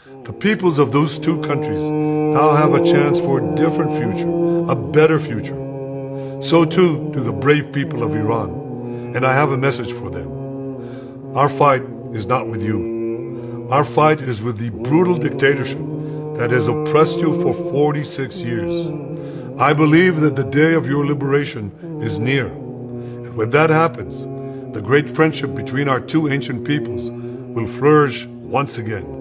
The peoples of those two countries now have a chance for a different future, a better future. So too do the brave people of Iran, and I have a message for them. Our fight is not with you. Our fight is with the brutal dictatorship that has oppressed you for 46 years. I believe that the day of your liberation is near. And when that happens, the great friendship between our two ancient peoples will flourish once again.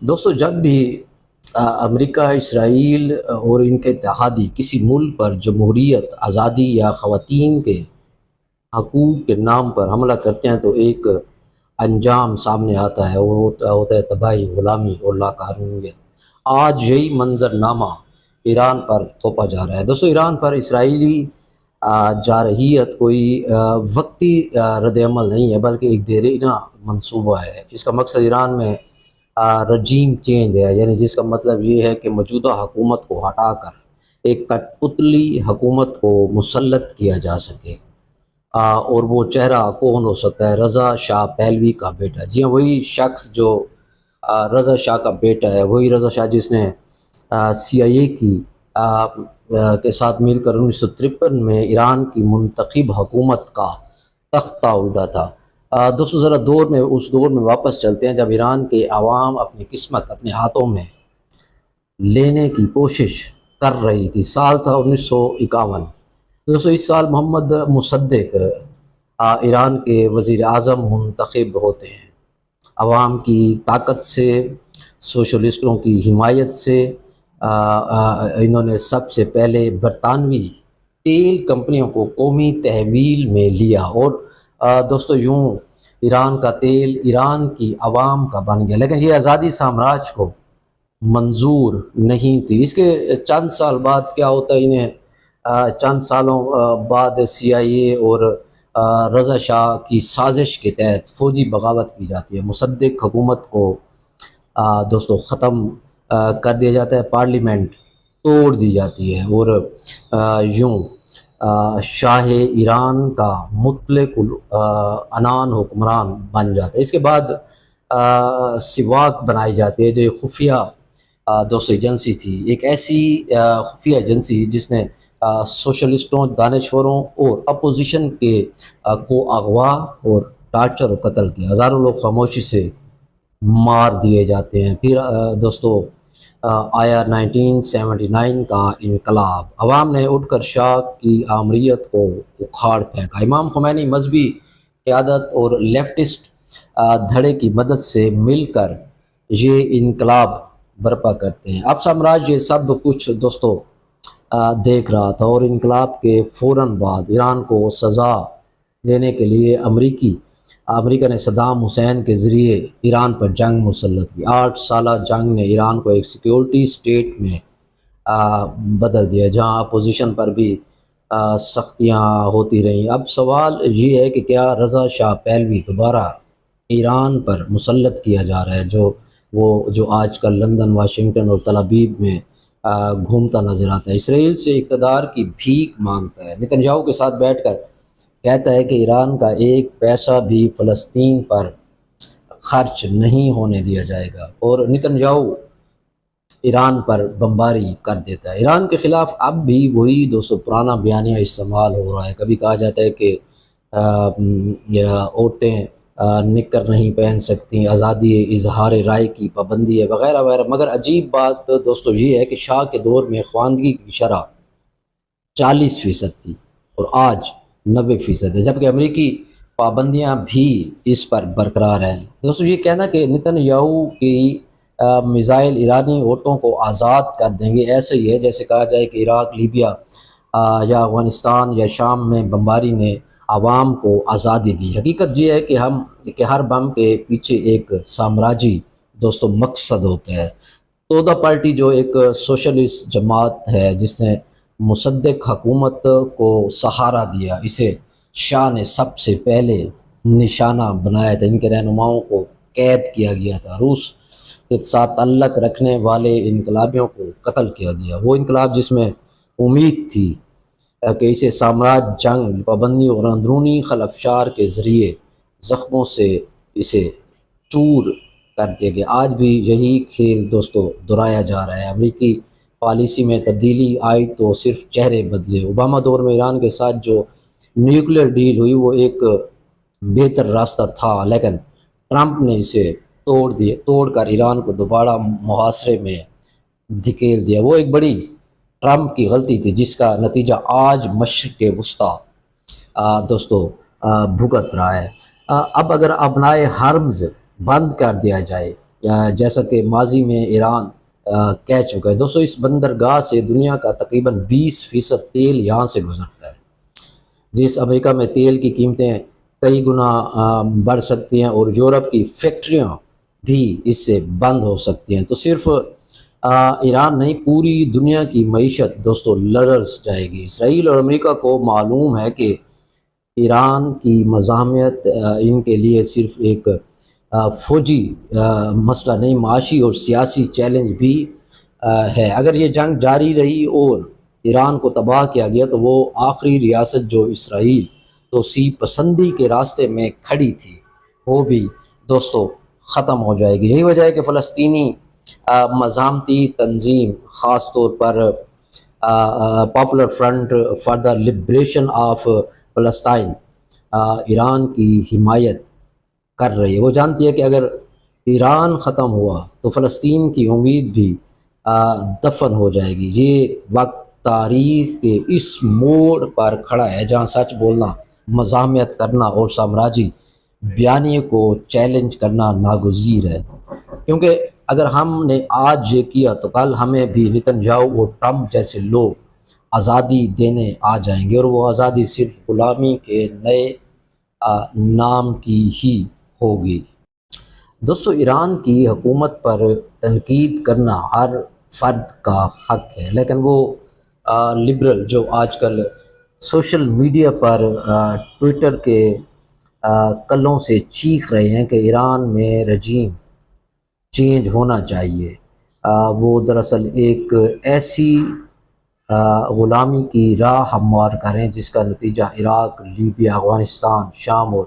دوستو جب بھی امریکہ، اسرائیل اور ان کے اتحادی کسی ملک پر جمہوریت، آزادی یا خواتین کے حقوق کے نام پر حملہ کرتے ہیں تو ایک انجام سامنے آتا ہے، وہ ہوتا ہے تباہی، غلامی اور لاقانونیت۔ آج یہی منظرنامہ ایران پر تھوپا جا رہا ہے۔ دوستو ایران پر اسرائیلی جارحیت کوئی وقتی رد عمل نہیں ہے، بلکہ ایک دیرینہ منصوبہ ہے۔ اس کا مقصد ایران میں رجیم چینج ہے، یعنی جس کا مطلب یہ ہے کہ موجودہ حکومت کو ہٹا کر ایک کٹ پتلی حکومت کو مسلط کیا جا سکے۔ اور وہ چہرہ کون ہو سکتا ہے؟ رضا شاہ پہلوی کا بیٹا۔ جی ہاں، وہی شخص جو رضا شاہ کا بیٹا ہے، وہی رضا شاہ جس نے CIA کے ساتھ مل کر 1953 میں ایران کی منتخب حکومت کا تختہ الٹا تھا۔ دوستو ذرا اس دور میں واپس چلتے ہیں جب ایران کے عوام اپنی قسمت اپنے ہاتھوں میں لینے کی کوشش کر رہی تھی۔ سال تھا 1951۔ دوستو اس سال محمد مصدق ایران کے وزیر اعظم منتخب ہوتے ہیں۔ عوام کی طاقت سے، سوشلسٹوں کی حمایت سے انہوں نے سب سے پہلے برطانوی تیل کمپنیوں کو قومی تحویل میں لیا، اور دوستو یوں ایران کا تیل ایران کی عوام کا بن گیا۔ لیکن یہ آزادی سامراج کو منظور نہیں تھی۔ اس کے چند سال بعد کیا ہوتا ہے، انہیں چند سالوں بعد CIA اور رضا شاہ کی سازش کے تحت فوجی بغاوت کی جاتی ہے۔ مصدق حکومت کو دوستو ختم کر دیا جاتا ہے، پارلیمنٹ توڑ دی جاتی ہے، اور یوں شاہ ایران کا مطلق العنان حکمران بن جاتا ہے۔ اس کے بعد سواک بنائی جاتی ہے، جو ایک خفیہ دوستو ایجنسی تھی، ایک ایسی خفیہ ایجنسی جس نے سوشلسٹوں، دانشوروں اور اپوزیشن کو اغوا اور ٹارچر اور قتل کیا۔ ہزاروں لوگ خاموشی سے مار دیے جاتے ہیں۔ پھر دوستو آیا 1979 کا انقلاب۔ عوام نے اٹھ کر شاہ کی آمریت کو اکھاڑ پھینکا۔ امام خمینی مذہبی قیادت اور لیفٹسٹ دھڑے کی مدد سے مل کر یہ انقلاب برپا کرتے ہیں۔ اب سامراج یہ سب کچھ دوستو دیکھ رہا تھا، اور انقلاب کے فوراً بعد ایران کو سزا دینے کے لیے امریکہ نے صدام حسین کے ذریعے ایران پر جنگ مسلط کی۔ 8 سالہ جنگ نے ایران کو ایک سیکیورٹی سٹیٹ میں بدل دیا، جہاں اپوزیشن پر بھی سختیاں ہوتی رہیں۔ اب سوال یہ ہے کہ کیا رضا شاہ پہلوی دوبارہ ایران پر مسلط کیا جا رہا ہے، جو آج کل لندن، واشنگٹن اور تل ابیب میں گھومتا نظر آتا ہے، اسرائیل سے اقتدار کی بھیک مانگتا ہے، نتنیاہو کے ساتھ بیٹھ کر کہتا ہے کہ ایران کا ایک پیسہ بھی فلسطین پر خرچ نہیں ہونے دیا جائے گا، اور نتنیاہو ایران پر بمباری کر دیتا ہے۔ ایران کے خلاف اب بھی وہی دوستو پرانا بیانیہ استعمال ہو رہا ہے۔ کبھی کہا جاتا ہے کہ عورتیں نکر نہیں پہن سکتی، آزادی اظہار رائے کی پابندی ہے، وغیرہ وغیرہ۔ مگر عجیب بات دوستو یہ ہے کہ شاہ کے دور میں خواندگی کی شرح 40% تھی اور آج 90% ہے، جبکہ امریکی پابندیاں بھی اس پر برقرار ہیں۔ دوستو یہ کہنا کہ نتنیاہو کی میزائل ایرانی عورتوں کو آزاد کر دیں گے، ایسے ہی ہے جیسے کہا جائے کہ عراق، لیبیا یا افغانستان یا شام میں بمباری نے عوام کو آزادی دی۔ حقیقت یہ ہے کہ ہر بم کے پیچھے ایک سامراجی دوستو مقصد ہوتا ہے۔ تودا پارٹی جو ایک سوشلسٹ جماعت ہے جس نے مصدق حکومت کو سہارا دیا، اسے شاہ نے سب سے پہلے نشانہ بنایا تھا۔ ان کے رہنماؤں کو قید کیا گیا تھا، روس کے ساتھ تعلق رکھنے والے انقلابیوں کو قتل کیا گیا۔ وہ انقلاب جس میں امید تھی کہ اسے سامراج، جنگ، پابندی اور اندرونی خلفشار کے ذریعے زخموں سے اسے چور کر دیا گیا۔ آج بھی یہی کھیل دوستو دہرایا جا رہا ہے۔ امریکی پالیسی میں تبدیلی آئی تو صرف چہرے بدلے۔ اوباما دور میں ایران کے ساتھ جو نیوکلیر ڈیل ہوئی وہ ایک بہتر راستہ تھا، لیکن ٹرمپ نے اسے توڑ کر ایران کو دوبارہ محاصرے میں دھکیل دیا۔ وہ ایک بڑی ٹرمپ کی غلطی تھی جس کا نتیجہ آج مشرق وسطیٰ دوستو بھگت رہا ہے۔ اب اگر ابنائے حرمز بند کر دیا جائے جیسا کہ ماضی میں ایران کہہ چکا ہے دوستو، اس بندرگاہ سے دنیا کا تقریباً 20% تیل یہاں سے گزرتا ہے۔ جس امریکہ میں تیل کی قیمتیں کئی گنا بڑھ سکتی ہیں اور یورپ کی فیکٹریاں بھی اس سے بند ہو سکتی ہیں، تو صرف ایران نہیں پوری دنیا کی معیشت دوستو لرز جائے گی۔ اسرائیل اور امریکہ کو معلوم ہے کہ ایران کی مزاحمت ان کے لیے صرف ایک فوجی مسئلہ نہیں، معاشی اور سیاسی چیلنج بھی ہے۔ اگر یہ جنگ جاری رہی اور ایران کو تباہ کیا گیا تو وہ آخری ریاست جو اسرائیل توسیع پسندی کے راستے میں کھڑی تھی وہ بھی دوستو ختم ہو جائے گی۔ یہی وجہ ہے کہ فلسطینی مزاحمتی تنظیم، خاص طور پر popular front for the liberation of فلسطین، ایران کی حمایت کر رہی ہے۔ وہ جانتی ہے کہ اگر ایران ختم ہوا تو فلسطین کی امید بھی دفن ہو جائے گی۔ یہ وقت تاریخ کے اس موڑ پر کھڑا ہے جہاں سچ بولنا، مزاحمت کرنا اور سامراجی بیانیے کو چیلنج کرنا ناگزیر ہے، کیونکہ اگر ہم نے آج یہ کیا تو کل ہمیں بھی نتن یاہو اور ٹرمپ جیسے لوگ آزادی دینے آ جائیں گے، اور وہ آزادی صرف غلامی کے نئے نام کی ہی ہوگی۔ دوستو ایران کی حکومت پر تنقید کرنا ہر فرد کا حق ہے، لیکن وہ لبرل جو آج کل سوشل میڈیا پر ٹویٹر کے کلوں سے چیخ رہے ہیں کہ ایران میں رجیم چینج ہونا چاہیے، وہ دراصل ایک ایسی غلامی کی راہ ہموار کریں جس کا نتیجہ عراق، لیبیا، افغانستان، شام اور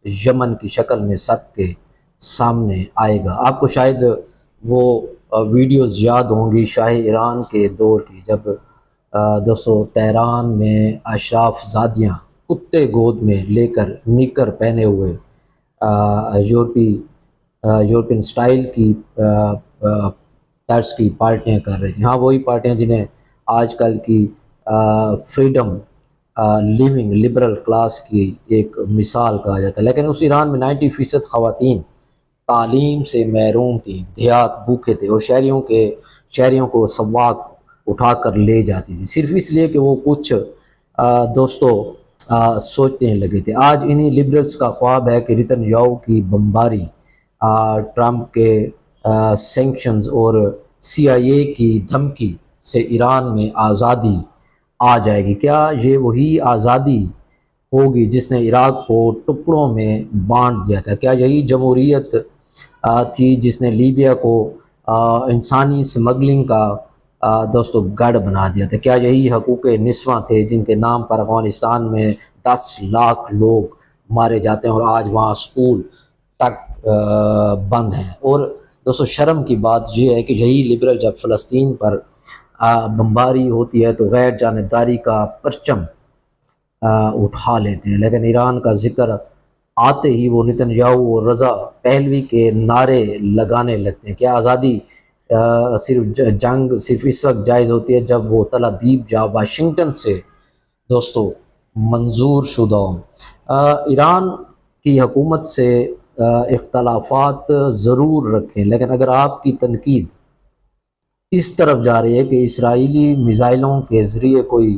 یمن کی شکل میں سب کے سامنے آئے گا۔ آپ کو شاید وہ ویڈیوز یاد ہوں گی شاہ ایران کے دور کی، جب دوستو تہران میں اشراف زادیاں کتے گود میں لے کر نیکر پہنے ہوئے یورپین سٹائل کی طرز کی پارٹیاں کر رہی تھیں۔ ہاں وہی پارٹیاں جنہیں آج کل کی فریڈم لیونگ لبرل کلاس کی ایک مثال کہا جاتا ہے، لیکن اس ایران میں 90% خواتین تعلیم سے محروم تھیں، دیہات بھوکے تھے اور شہریوں کو سواق اٹھا کر لے جاتی تھی صرف اس لیے کہ وہ کچھ دوستو سوچنے لگے تھے۔ آج انہی لبرلز کا خواب ہے کہ نتن یاہو کی بمباری، ٹرمپ کے سینکشنز اور CIA کی دھمکی سے ایران میں آزادی آ جائے گی۔ کیا یہ وہی آزادی ہوگی جس نے عراق کو ٹکڑوں میں بانٹ دیا تھا؟ کیا یہی جمہوریت تھی جس نے لیبیا کو انسانی سمگلنگ کا دوستو گڑھ بنا دیا تھا؟ کیا یہی حقوق نسواں تھے جن کے نام پر افغانستان میں 10 لاکھ لوگ مارے جاتے ہیں اور آج وہاں اسکول تک بند ہیں؟ اور دوستو شرم کی بات یہ ہے کہ یہی لبرل جب فلسطین پر بمباری ہوتی ہے تو غیر جانبداری کا پرچم اٹھا لیتے ہیں، لیکن ایران کا ذکر آتے ہی وہ نتن یاہو اور رضا پہلوی کے نعرے لگانے لگتے ہیں۔ کیا آزادی جنگ صرف اس وقت جائز ہوتی ہے جب وہ تل ابیب یا واشنگٹن سے دوستو منظور شدہ ہوں؟ ایران کی حکومت سے اختلافات ضرور رکھیں، لیکن اگر آپ کی تنقید اس طرف جا رہی ہے کہ اسرائیلی میزائلوں کے ذریعے کوئی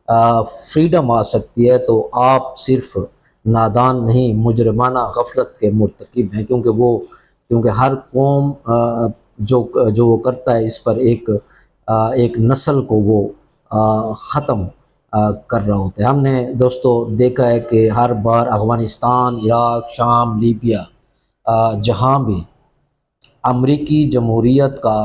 فریڈم آ سکتی ہے تو آپ صرف نادان نہیں مجرمانہ غفلت کے مرتکب ہیں، کیونکہ ہر قوم جو وہ کرتا ہے اس پر ایک نسل کو وہ ختم کر رہا ہوتا ہے۔ ہم نے دوستو دیکھا ہے کہ ہر بار افغانستان، عراق، شام، لیبیا جہاں بھی امریکی جمہوریت کا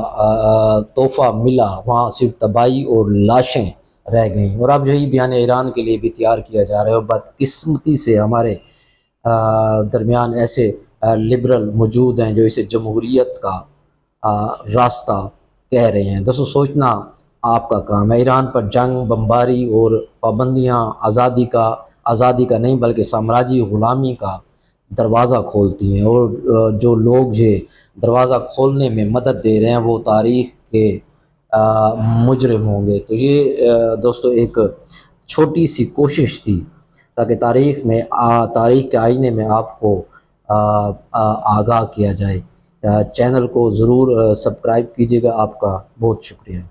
تحفہ ملا وہاں صرف تباہی اور لاشیں رہ گئیں، اور اب یہی بیان ایران کے لیے بھی تیار کیا جا رہا ہے، اور بدقسمتی سے ہمارے درمیان ایسے لبرل موجود ہیں جو اسے جمہوریت کا راستہ کہہ رہے ہیں۔ دوستو سوچنا آپ کا کام ہے۔ ایران پر جنگ، بمباری اور پابندیاں آزادی کا نہیں بلکہ سامراجی غلامی کا دروازہ کھولتی ہیں، اور جو لوگ یہ دروازہ کھولنے میں مدد دے رہے ہیں وہ تاریخ کے مجرم ہوں گے۔ تو یہ دوستو ایک چھوٹی سی کوشش تھی تاکہ تاریخ کے آئینے میں آپ کو آگاہ کیا جائے۔ چینل کو ضرور سبسکرائب کیجیے گا۔ آپ کا بہت شکریہ۔